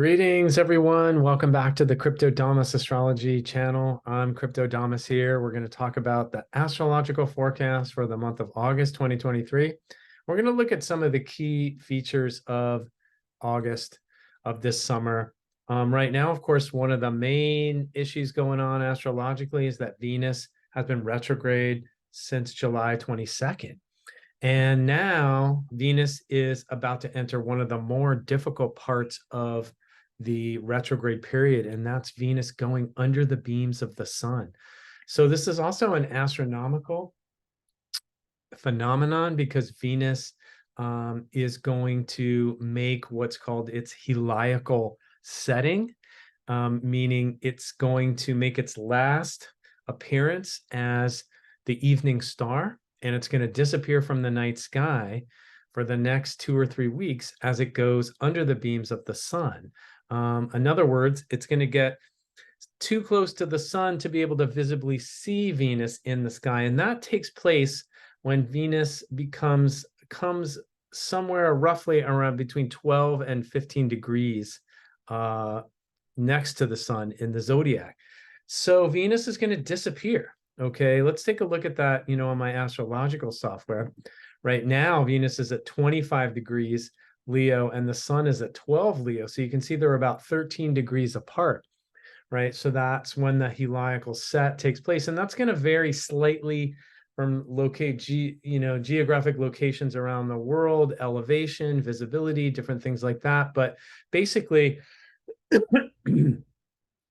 Greetings, everyone. Welcome back to the Cryptodamus Astrology channel. I'm Cryptodamus here. We're going to talk about the astrological forecast for the month of August 2023. We're going to look at some of the key features of August of this summer. Right now, of course, one of the main issues going on astrologically is that Venus has been retrograde since July 22nd. And now Venus is about to enter one of the more difficult parts of the retrograde period, and that's Venus going under the beams of the sun. So this is also an astronomical phenomenon because Venus is going to make what's called its heliacal setting, meaning it's going to make its last appearance as the evening star, and it's going to disappear from the night sky for the next 2 or 3 weeks as it goes under the beams of the sun. In other words, it's going to get too close to the sun to be able to visibly see Venus in the sky. And that takes place when Venus comes somewhere roughly around between 12 and 15 degrees next to the sun in the zodiac. So Venus is going to disappear. Okay, let's take a look at that, on my astrological software. Right now, Venus is at 25 degrees Leo and the sun is at 12 Leo. So you can see they're about 13 degrees apart, right? So that's when the heliacal set takes place. And that's going to vary slightly from geographic locations around the world, elevation, visibility, different things like that. But basically,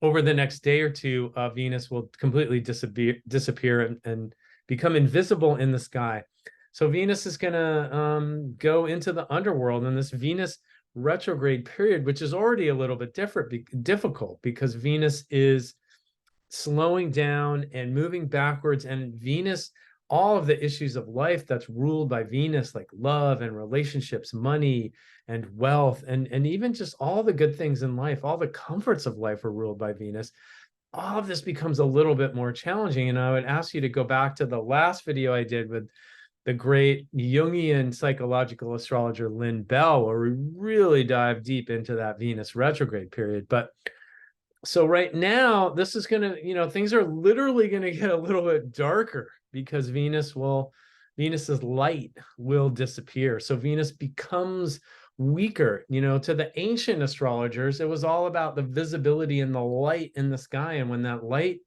over the next day or two, Venus will completely disappear and become invisible in the sky. So Venus is going to go into the underworld, and this Venus retrograde period, which is already a little bit difficult because Venus is slowing down and moving backwards, and Venus, all of the issues of life that's ruled by Venus, like love and relationships, money and wealth, and even just all the good things in life, all the comforts of life are ruled by Venus. All of this becomes a little bit more challenging. And I would ask you to go back to the last video I did with the great Jungian psychological astrologer Lynn Bell, where we really dive deep into that Venus retrograde period. But so right now, this is going to, things are literally going to get a little bit darker because Venus's light will disappear. So Venus becomes weaker. To the ancient astrologers, it was all about the visibility and the light in the sky. And when that light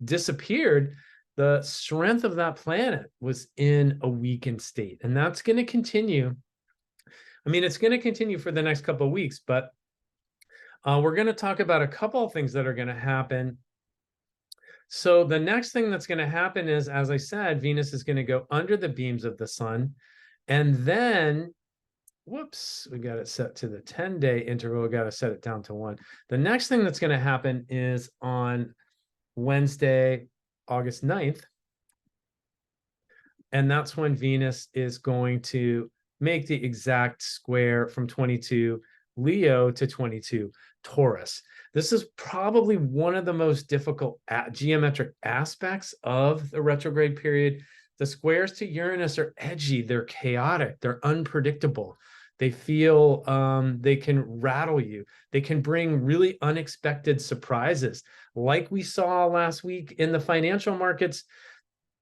disappeared, the strength of that planet was in a weakened state. And that's going to continue. I mean, it's going to continue for the next couple of weeks, but we're going to talk about a couple of things that are going to happen. So the next thing that's going to happen is, as I said, Venus is going to go under the beams of the sun. And then, whoops, we got it set to the 10-day interval. We got to set it down to 1. The next thing that's going to happen is on Wednesday, August 9th. And that's when Venus is going to make the exact square from 22 Leo to 22 Taurus. This is probably one of the most difficult geometric aspects of the retrograde period. The squares to Uranus are edgy, they're chaotic, they're unpredictable. They feel they can rattle you. They can bring really unexpected surprises. Like we saw last week in the financial markets,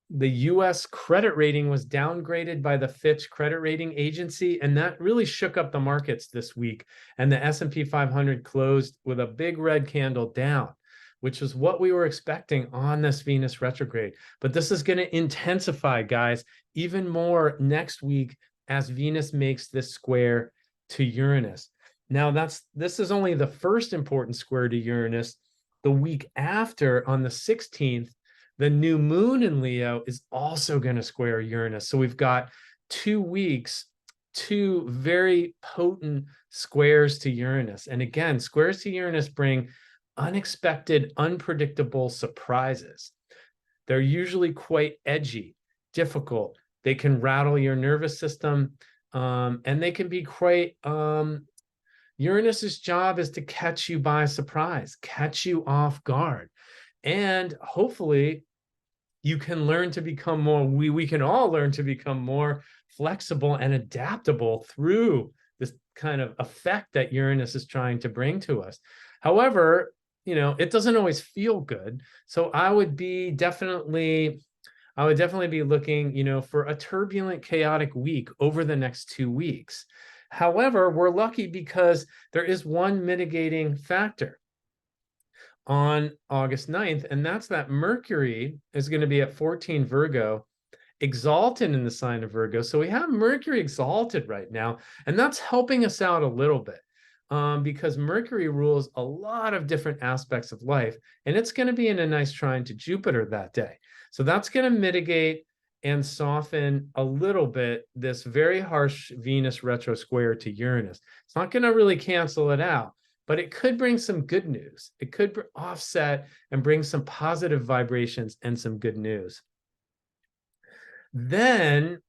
the US credit rating was downgraded by the Fitch credit rating agency, and that really shook up the markets this week. And the S&P 500 closed with a big red candle down, which is what we were expecting on this Venus retrograde. But this is going to intensify, guys, even more next week as Venus makes this square to Uranus. Now, this is only the first important square to Uranus. The week after, on the 16th, the new moon in Leo is also going to square Uranus. So we've got 2 weeks, 2 very potent squares to Uranus. And again, squares to Uranus bring unexpected, unpredictable surprises. They're usually quite edgy, difficult. They can rattle your nervous system, and they can be quite... Uranus's job is to catch you by surprise, catch you off guard. And hopefully you can learn to become more, we can all learn to become more flexible and adaptable through kind of effect that Uranus is trying to bring to us. However, it doesn't always feel good. So I would definitely be looking, for a turbulent, chaotic week over the next 2 weeks. However, we're lucky because there is one mitigating factor on August 9th, and that's that Mercury is going to be at 14 Virgo, exalted in the sign of Virgo. So we have Mercury exalted right now, and that's helping us out a little bit because Mercury rules a lot of different aspects of life, and it's going to be in a nice trine to Jupiter that day. So that's going to mitigate and soften a little bit this very harsh Venus retro square to Uranus. It's not going to really cancel it out, but it could bring some good news. It could offset and bring some positive vibrations and some good news. Then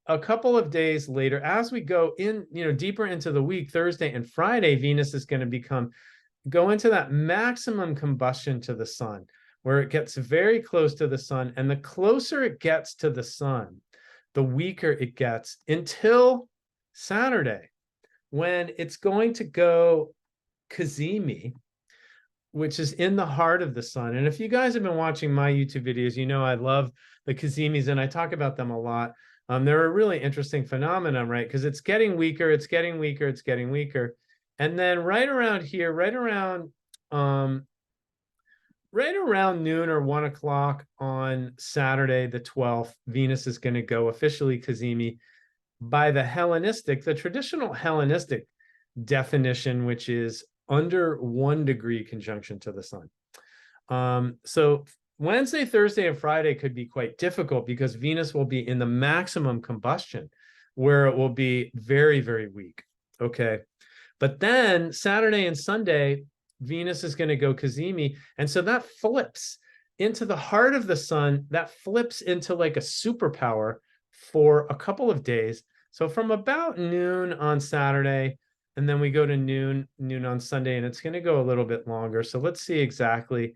a couple of days later, as we go in, deeper into the week, Thursday and Friday, Venus is going to go into that maximum combustion to the sun, where it gets very close to the sun. And the closer it gets to the sun, the weaker it gets until Saturday, when it's going to go kazimi, which is in the heart of the sun. And if you guys have been watching my YouTube videos, I love the kazimis, and I talk about them a lot. They're a really interesting phenomenon, right? Because it's getting weaker, it's getting weaker, it's getting weaker. And then right around here, right around noon or 1 o'clock on Saturday, the 12th, Venus is going to go officially kazimi by the traditional Hellenistic definition, which is under 1 degree conjunction to the sun. So Wednesday, Thursday, and Friday could be quite difficult because Venus will be in the maximum combustion, where it will be very, very weak. Okay. But then Saturday and Sunday, Venus is going to go kazimi. And so that flips into the heart of the sun. That flips into like a superpower for a couple of days. So from about noon on Saturday, and then we go to noon on Sunday, and it's going to go a little bit longer. So let's see exactly,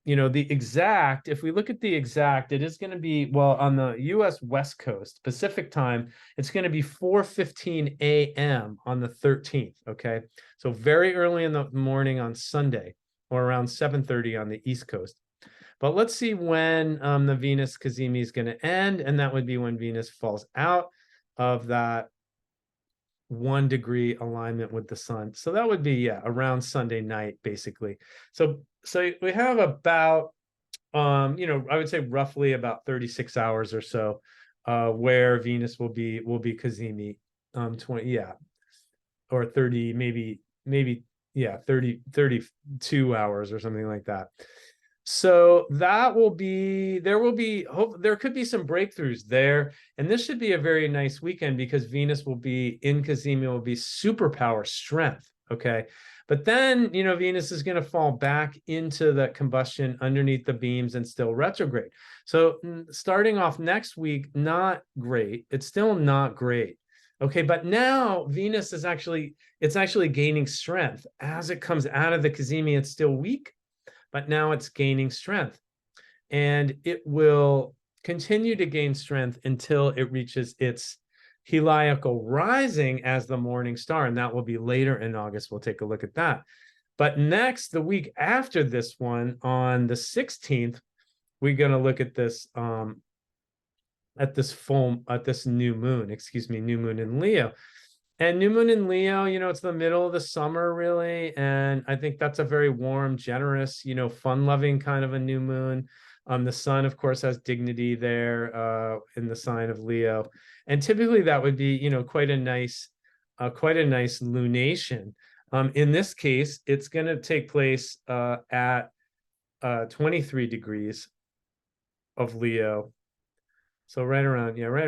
if we look at the exact, it is going to be, well, on the US West Coast, Pacific time, it's going to be 4:15 a.m. on the 13th, okay? So very early in the morning on Sunday, or around 7:30 on the East Coast. But let's see when the Venus kazimi is going to end, and that would be when Venus falls out of that 1 degree alignment with the sun. So that would be, around Sunday night, basically. So we have about, I would say roughly about 36 hours or so, where Venus will be kazimi, 20, or 30, maybe, 32 hours or something like that. So there could be some breakthroughs there. And this should be a very nice weekend because Venus will be in kazimi, will be superpower strength. Okay. But then, Venus is going to fall back into the combustion underneath the beams and still retrograde. So starting off next week, not great. It's still not great. Okay. But now Venus is actually gaining strength as it comes out of the kazimi. It's still weak, but now it's gaining strength, and it will continue to gain strength until it reaches its heliacal rising as the morning star, and that will be later in August. We'll take a look at that. But next, the week after this one, on the 16th, we're going to look at this new moon in Leo. And new moon in Leo, it's the middle of the summer, really. And I think that's a very warm, generous, fun-loving kind of a new moon. The sun, of course, has dignity there in the sign of Leo. And typically that would be, quite a nice lunation. In this case, it's going to take place at 23 degrees of Leo. So right around here, right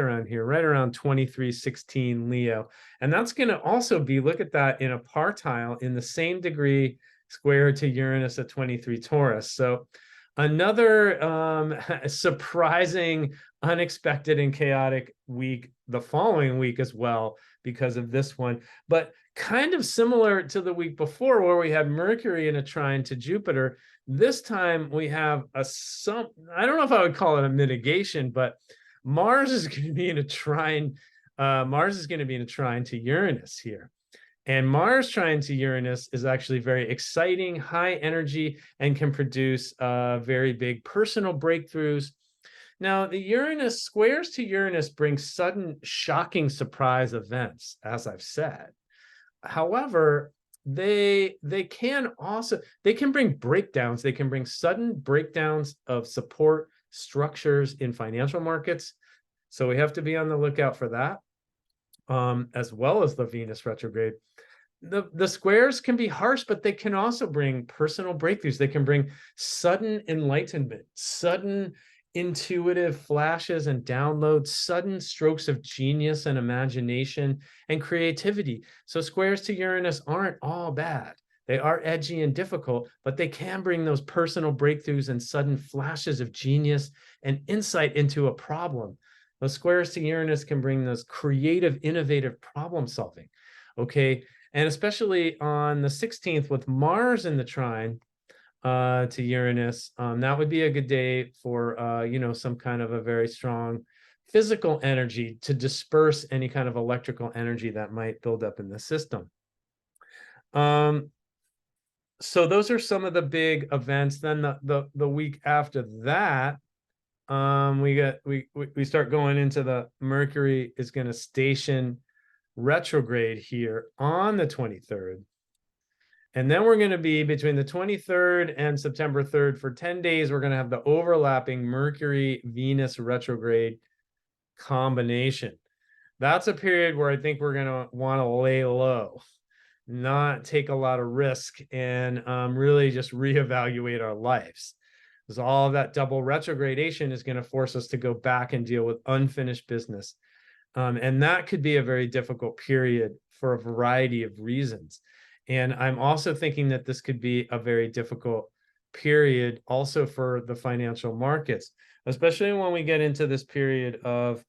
around 2316 Leo. And that's going to also be, look at that, in a partile in the same degree square to Uranus at 23 Taurus. So another surprising, unexpected, and chaotic week the following week as well because of this one. But kind of similar to the week before where we had Mercury in a trine to Jupiter. This time we have I don't know if I would call it a mitigation, but Mars is going to be in a trine Mars is going to be in a trine to Uranus here. And Mars trine to Uranus is actually very exciting, high energy, and can produce very big personal breakthroughs. Now, the Uranus squares to Uranus bring sudden, shocking surprise events, as I've said. However, they can bring breakdowns. They can bring sudden breakdowns of support structures in financial markets. So we have to be on the lookout for that, as well as the Venus retrograde. The squares can be harsh, but they can also bring personal breakthroughs. They can bring sudden enlightenment, sudden intuitive flashes and downloads, sudden strokes of genius and imagination and creativity. So squares to Uranus aren't all bad. They are edgy and difficult, but they can bring those personal breakthroughs and sudden flashes of genius and insight into a problem. Those squares to Uranus can bring those creative, innovative problem solving. Okay. And especially on the 16th with Mars in the trine to Uranus, that would be a good day for, some kind of a very strong physical energy to disperse any kind of electrical energy that might build up in the system. So those are some of the big events. Then the week after that, we start going into the Mercury is going to station retrograde here on the 23rd. And then we're going to be between the 23rd and September 3rd for 10 days. We're going to have the overlapping Mercury-Venus retrograde combination. That's a period where I think we're going to want to lay low, not take a lot of risk, and really just reevaluate our lives. Because all of that double retrogradation is going to force us to go back and deal with unfinished business. And that could be a very difficult period for a variety of reasons. And I'm also thinking that this could be a very difficult period also for the financial markets, especially when we get into this period of,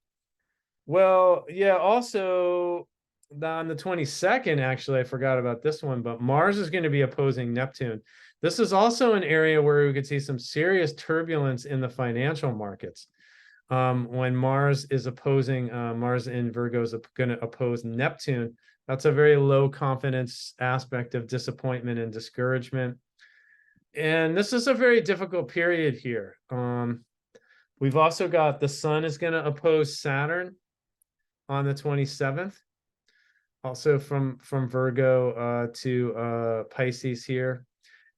also on the 22nd, actually, I forgot about this one, but Mars is going to be opposing Neptune. This is also an area where we could see some serious turbulence in the financial markets. When Mars is opposing, Mars in Virgo is going to oppose Neptune. That's a very low confidence aspect of disappointment and discouragement. And this is a very difficult period here. We've also got the Sun is going to oppose Saturn on the 27th, also from Virgo to Pisces here.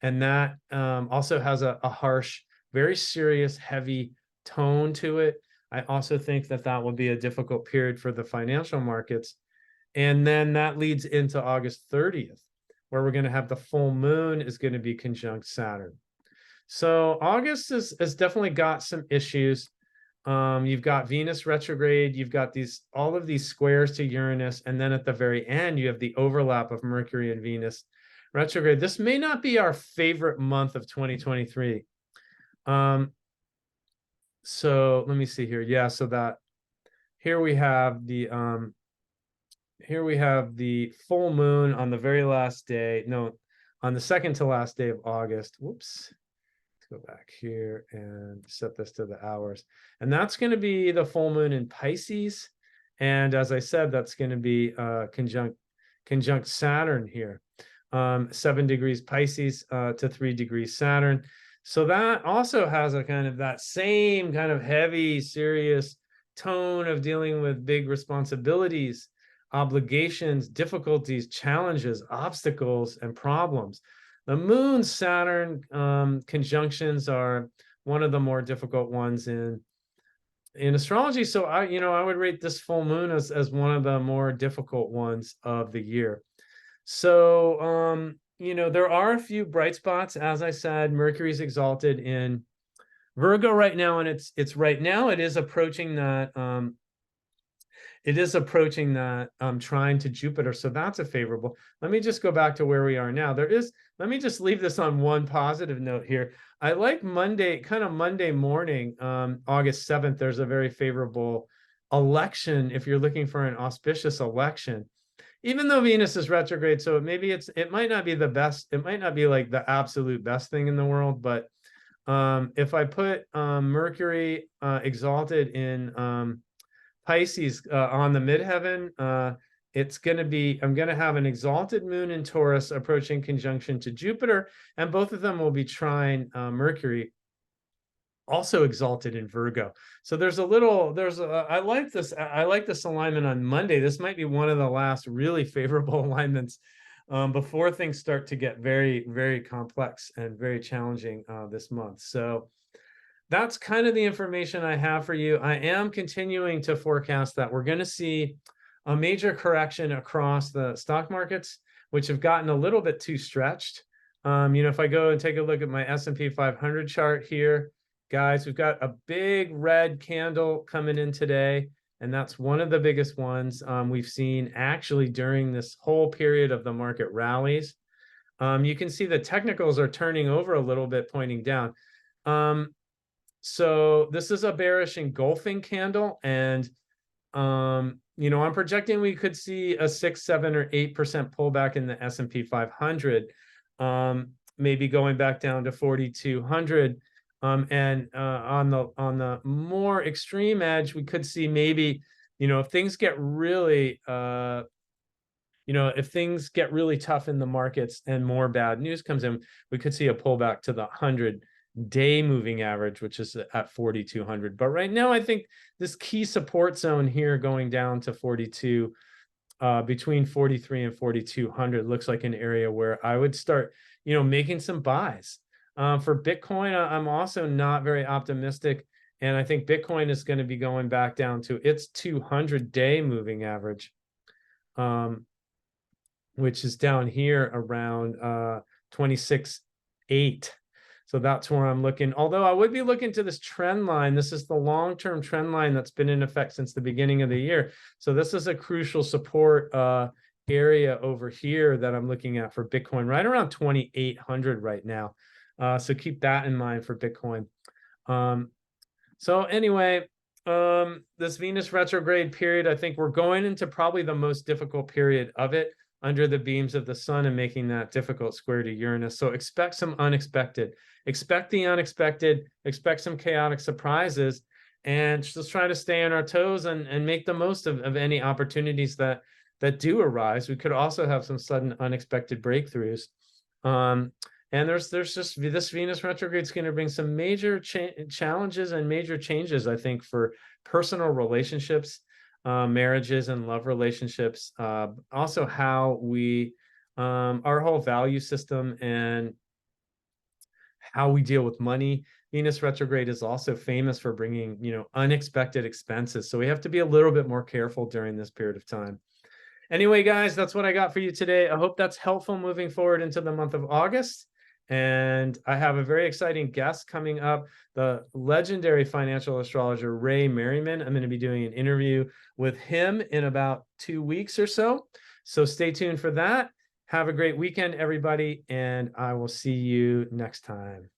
And that also has a harsh, very serious, heavy tone to it. I also think that will be a difficult period for the financial markets. And then that leads into August 30th, where we're going to have the full moon is going to be conjunct Saturn. So August has definitely got some issues. You've got Venus retrograde, you've got all of these squares to Uranus, and then at the very end, you have the overlap of Mercury and Venus retrograde. This may not be our favorite month of 2023. So let me see here. Yeah, so that here we have the full moon on the very last day. No, on the second to last day of August. Whoops. Let's go back here and set this to the hours. And that's going to be the full moon in Pisces. And as I said, that's going to be conjunct Saturn here. 7 degrees Pisces to 3 degrees Saturn. So that also has a kind of that same kind of heavy, serious tone of dealing with big responsibilities, obligations, difficulties, challenges, obstacles, and problems. The Moon Saturn conjunctions are one of the more difficult ones in astrology. So I would rate this full moon as one of the more difficult ones of the year. So there are a few bright spots. As I said, Mercury's exalted in Virgo right now, and it is approaching that trine to Jupiter, so that's a favorable. Let me just go back to where we are now. Let me just leave this on one positive note here. I like Monday morning, August 7th, there's a very favorable election if you're looking for an auspicious election. Even though Venus is retrograde, so it might not be the best, it might not be like the absolute best thing in the world, but if I put Mercury exalted in Pisces on the midheaven. It's going to be, I'm going to have an exalted moon in Taurus approaching conjunction to Jupiter, and both of them will be trine Mercury, also exalted in Virgo. So I like this alignment on Monday. This might be one of the last really favorable alignments before things start to get very, very complex and very challenging this month. So that's kind of the information I have for you. I am continuing to forecast that we're going to see a major correction across the stock markets, which have gotten a little bit too stretched. If I go and take a look at my S&P 500 chart here, guys, we've got a big red candle coming in today, and that's one of the biggest ones we've seen actually during this whole period of the market rallies. You can see the technicals are turning over a little bit, pointing down. So this is a bearish engulfing candle, and I'm projecting we could see a 6, 7, or 8% pullback in the S&P 500, maybe going back down to 4,200. And on the more extreme edge, we could see maybe, if things get really, if things get really tough in the markets and more bad news comes in, we could see a pullback to the 100-day moving average, which is at 4,200. But right now, I think this key support zone here going down to 42, between 43 and 4,200 looks like an area where I would start, making some buys. For Bitcoin, I'm also not very optimistic. And I think Bitcoin is going to be going back down to its 200-day moving average, which is down here around 26.8. So that's where I'm looking. Although I would be looking to this trend line. This is the long-term trend line that's been in effect since the beginning of the year. So this is a crucial support area over here that I'm looking at for Bitcoin, right around 2,800 right now. So keep that in mind for Bitcoin. So anyway, this Venus retrograde period, I think we're going into probably the most difficult period of it, under the beams of the sun and making that difficult square to Uranus. So expect some unexpected. Expect the unexpected, expect some chaotic surprises, and just try to stay on our toes and make the most of any opportunities that do arise. We could also have some sudden unexpected breakthroughs. And there's just this Venus retrograde is going to bring some major challenges and major changes, I think, for personal relationships, marriages and love relationships, also how we, our whole value system and how we deal with money. Venus retrograde is also famous for bringing, unexpected expenses. So we have to be a little bit more careful during this period of time. Anyway, guys, that's what I got for you today. I hope that's helpful moving forward into the month of August. And I have a very exciting guest coming up, the legendary financial astrologer, Ray Merriman. I'm going to be doing an interview with him in about 2 weeks or so. So stay tuned for that. Have a great weekend, everybody, and I will see you next time.